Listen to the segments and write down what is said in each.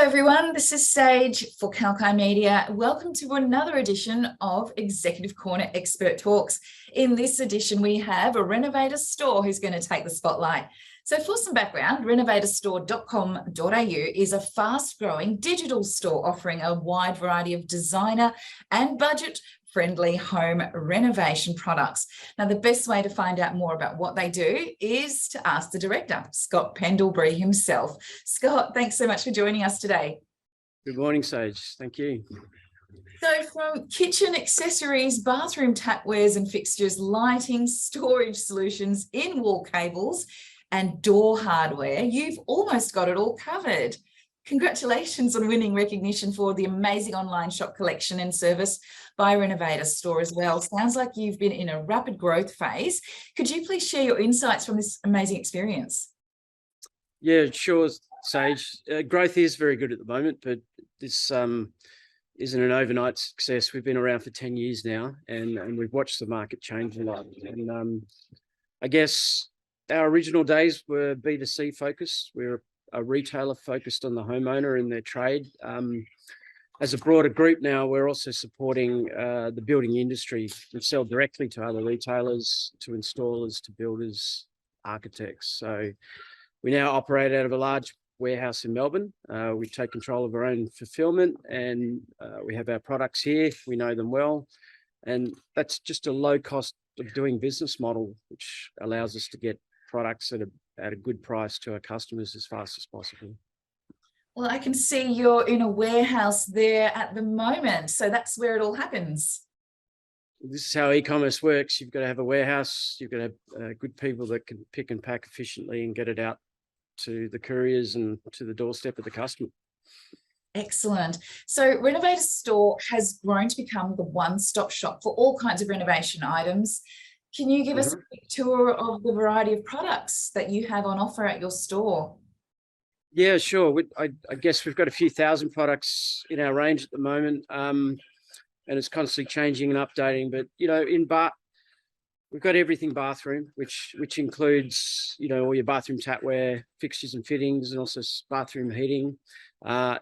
Everyone, this is Sage for Kalkine Media. Welcome to another edition of Executive Corner Expert Talks. In this edition, we have a Renovator Store who's going to take the spotlight. So for some background, renovatorstore.com.au is a fast-growing digital store offering a wide variety of designer and budget-friendly home renovation products. Now, the best way to find out more about what they do is to ask the director, Scott Pendlebury himself. Scott, thanks so much for joining us today. Good morning, Sage. Thank you. So from kitchen accessories, bathroom tapwares and fixtures, lighting, storage solutions, in-wall cables, and door hardware, you've almost got it all covered. Congratulations on winning recognition for the amazing online shop collection and service by Renovator Store as well. Sounds like you've been in a rapid growth phase. Could you please share your insights from this amazing experience? Yeah, sure, Sage. Growth is very good at the moment, but this isn't an overnight success. We've been around for 10 years now, and we've watched the market change a lot. And I guess our original days were B2C focused. We're a retailer focused on the homeowner and their trade. As a broader group now, we're also supporting the building industry. We sell directly to other retailers, to installers, to builders, architects. So we now operate out of a large warehouse in Melbourne. We take control of our own fulfillment, and we have our products here. We know them well. And that's just a low cost of doing business model, which allows us to get products at a good price to our customers as fast as possible. Well, I can see you're in a warehouse there at the moment, so that's where it all happens. This is how e-commerce works. You've got to have a warehouse. You've got to have good people that can pick and pack efficiently and get it out to the couriers and to the doorstep of the customer. Excellent. So Renovator Store has grown to become the one-stop shop for all kinds of renovation items. Can you give us a quick tour of the variety of products that you have on offer at your store? Yeah, sure. I guess we've got a few thousand products in our range at the moment, and it's constantly changing and updating. But we've got everything bathroom, which includes all your bathroom tapware, fixtures and fittings, and also bathroom heating.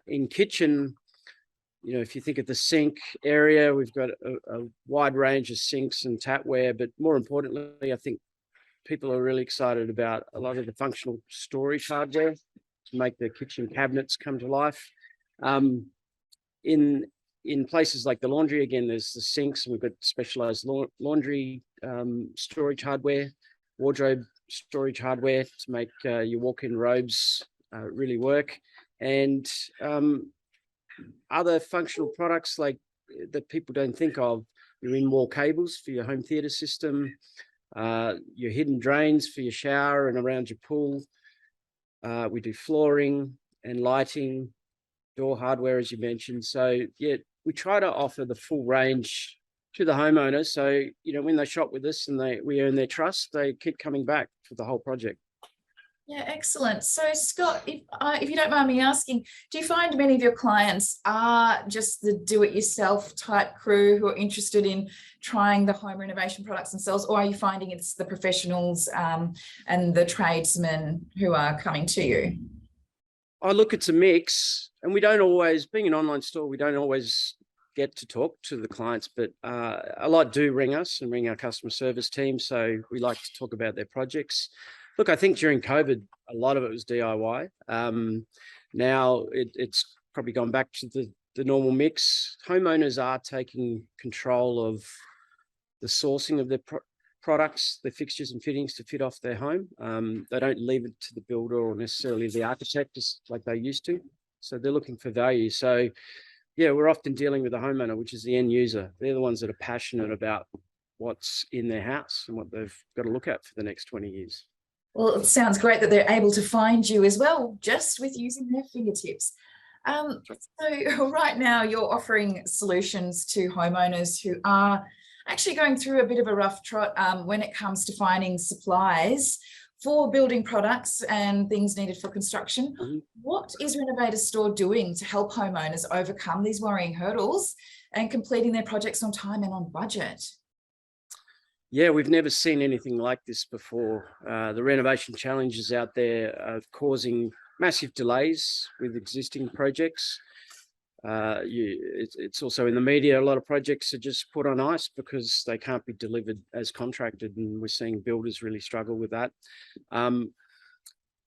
In kitchen, if you think of the sink area, we've got a wide range of sinks and tapware, but more importantly, I think people are really excited about a lot of the functional storage hardware to make the kitchen cabinets come to life. In places like the laundry, again, there's the sinks, and we've got specialized laundry storage hardware, wardrobe storage hardware to make your walk-in robes really work. And other functional products like that people don't think of, your in-wall cables for your home theater system, your hidden drains for your shower and around your pool. We do flooring and lighting, door hardware, as you mentioned. So yeah, we try to offer the full range to the homeowner. So, when they shop with us and we earn their trust, they keep coming back for the whole project. Yeah, excellent. So Scott, if you don't mind me asking, do you find many of your clients are just the do-it-yourself type crew who are interested in trying the home renovation products themselves, or are you finding it's the professionals and the tradesmen who are coming to you? I look, it's a mix, and we don't always, being an online store, we don't always get to talk to the clients, but a lot do ring us and ring our customer service team. So we like to talk about their projects. Look, I think during COVID, a lot of it was DIY. Now it's probably gone back to the normal mix. Homeowners are taking control of the sourcing of their products, their fixtures and fittings to fit off their home. They don't leave it to the builder or necessarily the architect just like they used to. So they're looking for value. So yeah, we're often dealing with the homeowner, which is the end user. They're the ones that are passionate about what's in their house and what they've got to look at for the next 20 years. Well, it sounds great that they're able to find you as well, just with using their fingertips. So right now you're offering solutions to homeowners who are actually going through a bit of a rough trot when it comes to finding supplies for building products and things needed for construction. Mm-hmm. What is Renovator Store doing to help homeowners overcome these worrying hurdles and completing their projects on time and on budget? Yeah, we've never seen anything like this before. The renovation challenges out there are causing massive delays with existing projects. It's also in the media, a lot of projects are just put on ice because they can't be delivered as contracted, and we're seeing builders really struggle with that.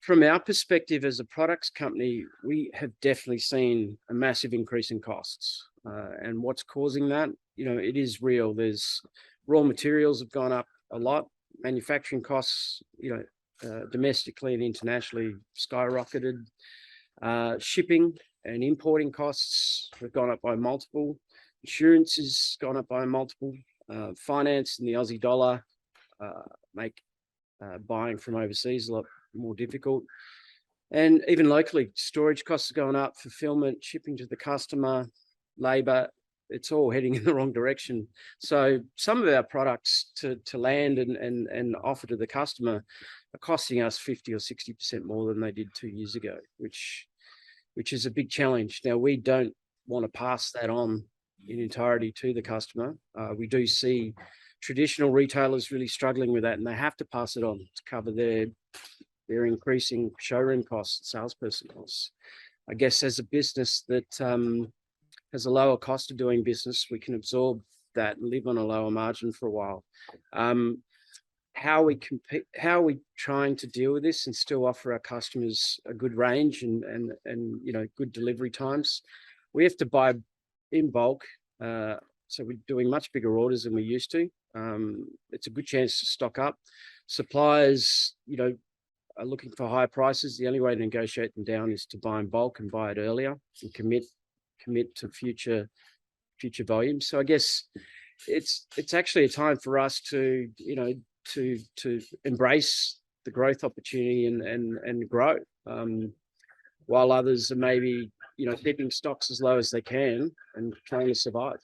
From our perspective as a products company, we have definitely seen a massive increase in costs. And what's causing that? It is real. There's raw materials have gone up a lot. Manufacturing costs, domestically and internationally skyrocketed. Shipping and importing costs have gone up by multiple. Insurance has gone up by multiple. Finance and the Aussie dollar make buying from overseas a lot more difficult. And even locally, storage costs are going up, fulfillment, shipping to the customer, labor, it's all heading in the wrong direction. So some of our products to land and offer to the customer are costing us 50 or 60% more than they did 2 years ago, which is a big challenge. Now, we don't want to pass that on in entirety to the customer. We do see traditional retailers really struggling with that, and they have to pass it on to cover their increasing showroom costs, salesperson costs. I guess as a business that has a lower cost of doing business, we can absorb that and live on a lower margin for a while. How are we trying to deal with this and still offer our customers a good range and good delivery times? We have to buy in bulk, so we're doing much bigger orders than we used to. It's a good chance to stock up. Suppliers, are looking for higher prices. The only way to negotiate them down is to buy in bulk and buy it earlier and commit to future volumes. So I guess it's actually a time for us to embrace the growth opportunity and grow, while others are maybe keeping stocks as low as they can and trying to survive.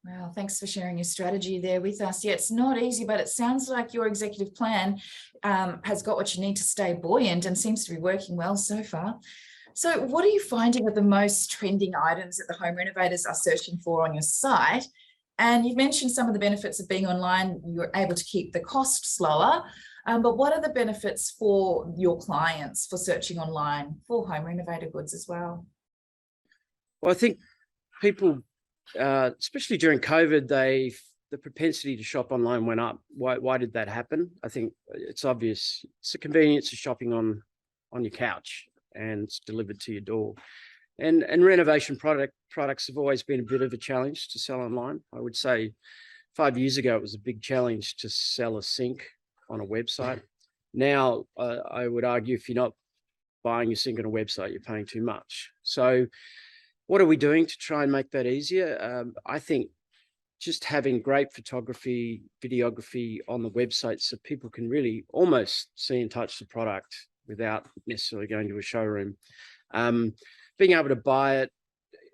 Wow, thanks for sharing your strategy there with us. Yeah, it's not easy, but it sounds like your executive plan has got what you need to stay buoyant and seems to be working well so far. So what are you finding are the most trending items that the home renovators are searching for on your site? And you've mentioned some of the benefits of being online. You're able to keep the cost slower, but what are the benefits for your clients for searching online for home renovator goods as well? Well, I think people, especially during COVID, the propensity to shop online went up. Why did that happen? I think it's obvious. It's the convenience of shopping on your couch and it's delivered to your door. And renovation products have always been a bit of a challenge to sell online. I would say 5 years ago, it was a big challenge to sell a sink on a website. Now, I would argue if you're not buying a sink on a website, you're paying too much. So what are we doing to try and make that easier? I think just having great photography, videography on the website so people can really almost see and touch the product without necessarily going to a showroom. Being able to buy it,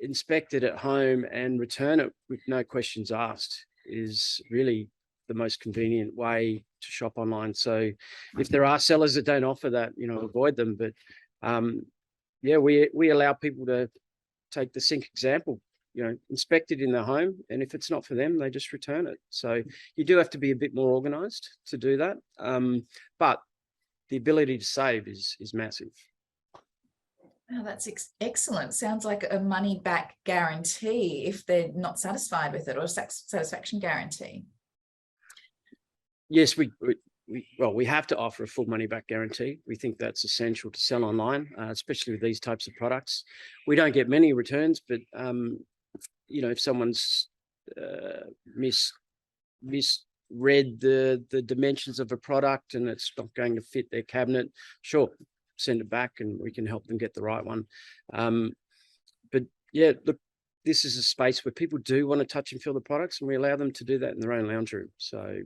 inspect it at home and return it with no questions asked is really the most convenient way to shop online. So if there are sellers that don't offer that, avoid them. But yeah, we allow people to take the sink example, inspect it in their home, and if it's not for them, they just return it. So you do have to be a bit more organized to do that. But the ability to save is massive. Oh, that's excellent. Sounds like a money back guarantee if they're not satisfied with it, or satisfaction guarantee. Yes, we have to offer a full money back guarantee. We think that's essential to sell online, especially with these types of products. We don't get many returns, but if someone's misread the dimensions of a product and it's not going to fit their cabinet, sure, send it back and we can help them get the right one. But yeah, look, this is a space where people do want to touch and feel the products, and we allow them to do that in their own lounge room. So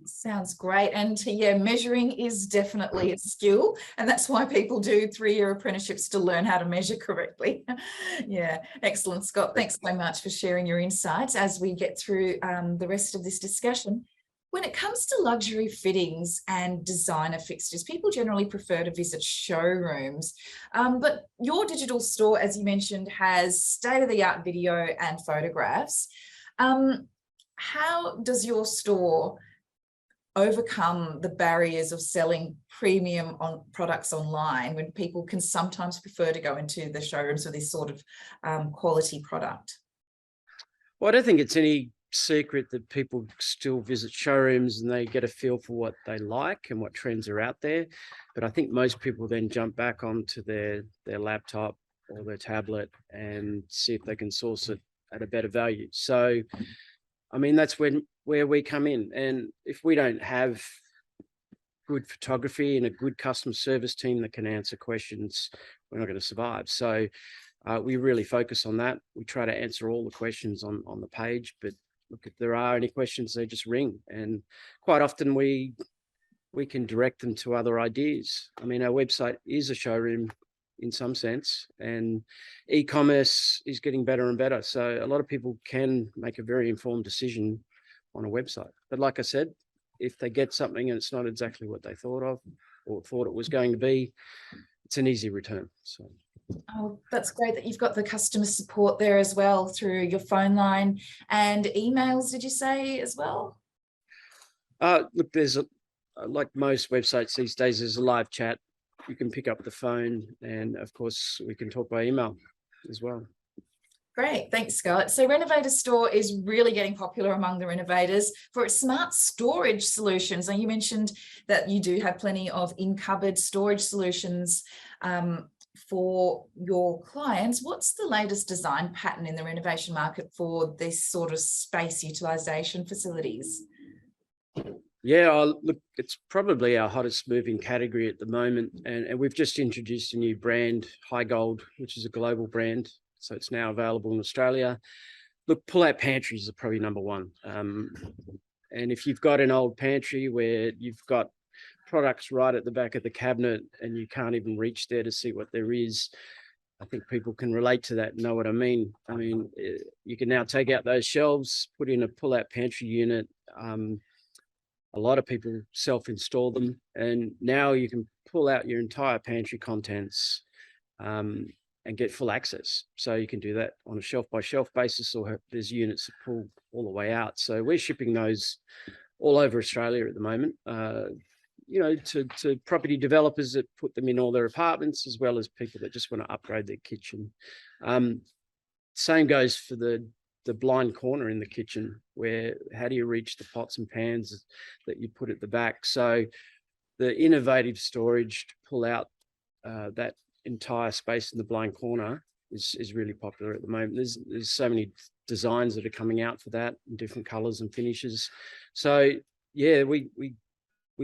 sounds great. And yeah, measuring is definitely a skill, and that's why people do 3-year apprenticeships to learn how to measure correctly. Yeah, excellent, Scott. Thanks so much for sharing your insights as we get through the rest of this discussion. When it comes to luxury fittings and designer fixtures, people generally prefer to visit showrooms. But your digital store, as you mentioned, has state-of-the-art video and photographs. How does your store overcome the barriers of selling premium on products online when people can sometimes prefer to go into the showrooms for this sort of quality product? Well, I don't think it's any secret that people still visit showrooms and they get a feel for what they like and what trends are out there. But I think most people then jump back onto their laptop or their tablet and see if they can source it at a better value. So, I mean, that's where we come in. And if we don't have good photography and a good customer service team that can answer questions, we're not going to survive. So we really focus on that. We try to answer all the questions on the page, but look, if there are any questions, they just ring. And quite often we can direct them to other ideas. I mean, our website is a showroom in some sense, and e-commerce is getting better and better. So a lot of people can make a very informed decision on a website. But like I said, if they get something and it's not exactly what they thought of or thought it was going to be, it's an easy return. So. Oh, that's great that you've got the customer support there as well through your phone line and emails, did you say, as well? Look, there's like most websites these days, there's a live chat. You can pick up the phone, and of course we can talk by email as well. Great, thanks, Scott. So Renovator Store is really getting popular among the renovators for its smart storage solutions. And you mentioned that you do have plenty of in-cupboard storage solutions for your clients. What's the latest design pattern in the renovation market for this sort of space utilisation facilities? Yeah, look, it's probably our hottest moving category at the moment. And we've just introduced a new brand, High Gold, which is a global brand. So it's now available in Australia. Look, pull-out pantries are probably number one. And if you've got an old pantry where you've got products right at the back of the cabinet and you can't even reach there to see what there is, I think people can relate to that and know what I mean. I mean, you can now take out those shelves, put in a pull-out pantry unit. A lot of people self-install them, and now you can pull out your entire pantry contents and get full access. So you can do that on a shelf-by-shelf basis, or there's units that pull all the way out. So we're shipping those all over Australia at the moment, you know, to property developers that put them in all their apartments, as well as people that just want to upgrade their kitchen. Same goes for the blind corner in the kitchen, where how do you reach the pots and pans that you put at the back? So the innovative storage to pull out that entire space in the blind corner is really popular at the moment. There's so many designs that are coming out for that in different colors and finishes. So yeah, we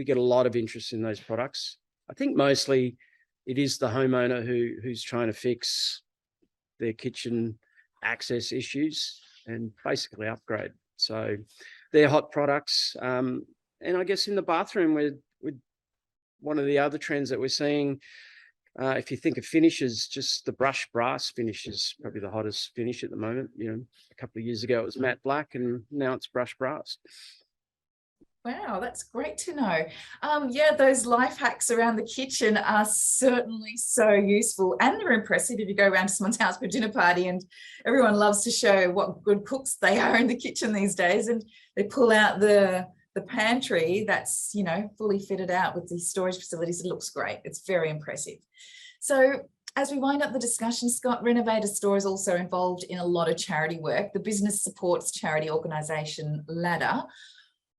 get a lot of interest in those products. I think mostly it is the homeowner who's trying to fix their kitchen access issues and basically upgrade. So they're hot products. And I guess in the bathroom, with one of the other trends that we're seeing, if you think of finishes, just the brushed brass finish is probably the hottest finish at the moment. You know, a couple of years ago it was matte black, and now it's brushed brass. Wow, that's great to know. Yeah, those life hacks around the kitchen are certainly so useful, and they're impressive if you go around to someone's house for a dinner party, and everyone loves to show what good cooks they are in the kitchen these days, and they pull out the pantry that's, you know, fully fitted out with these storage facilities. It looks great. It's very impressive. So as we wind up the discussion, Scott, Renovator Store is also involved in a lot of charity work. The business supports charity organisation Ladder,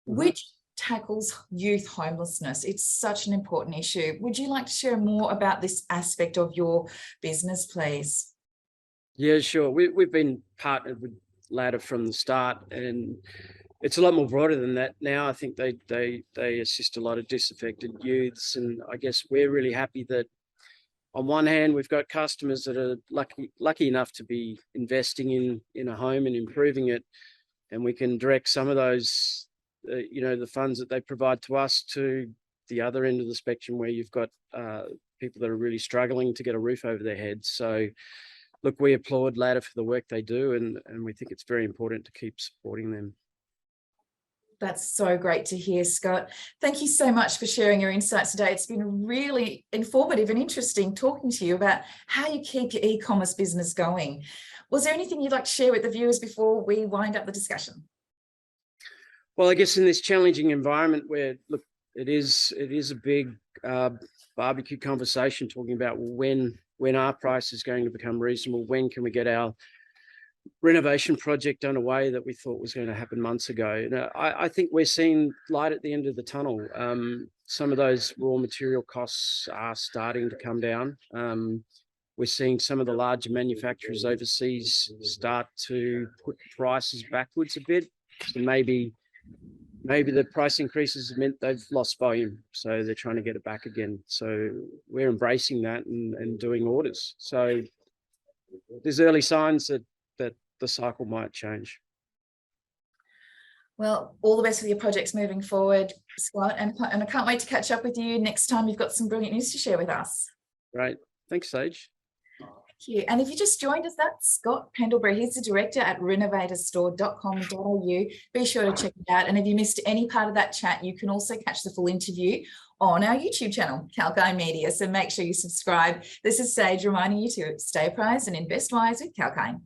which tackles youth homelessness. It's such an important issue. Would you like to share more about this aspect of your business, please? Yeah, sure. We've been partnered with Ladder from the start, and it's a lot more broader than that now. I think they assist a lot of disaffected youths, and I guess we're really happy that on one hand we've got customers that are lucky enough to be investing in a home and improving it, and we can direct some of those you know, the funds that they provide to us to the other end of the spectrum, where you've got people that are really struggling to get a roof over their heads. So look, we applaud Ladder for the work they do, and we think it's very important to keep supporting them. That's so great to hear, Scott. Thank you so much for sharing your insights today. It's been really informative and interesting talking to you about how you keep your e-commerce business going. Was there anything you'd like to share with the viewers before we wind up the discussion? Well, I guess in this challenging environment where, look, it is a big barbecue conversation talking about when our price is going to become reasonable, when can we get our renovation project underway that we thought was going to happen months ago. And I think we're seeing light at the end of the tunnel. Some of those raw material costs are starting to come down. We're seeing some of the larger manufacturers overseas start to put prices backwards a bit. So maybe the price increases have meant they've lost volume, so they're trying to get it back again. So we're embracing that and doing orders. So there's early signs that the cycle might change. Well, all the best with your projects moving forward, Scott, and I can't wait to catch up with you next time you've got some brilliant news to share with us. Great. Thanks, Sage. Thank you. And if you just joined us, that's Scott Pendlebury. He's the director at renovatorstore.com.au. Be sure to check it out. And if you missed any part of that chat, you can also catch the full interview on our YouTube channel, Kalkine Media. So make sure you subscribe. This is Sage reminding you to stay apprised and invest wise with Kalkine.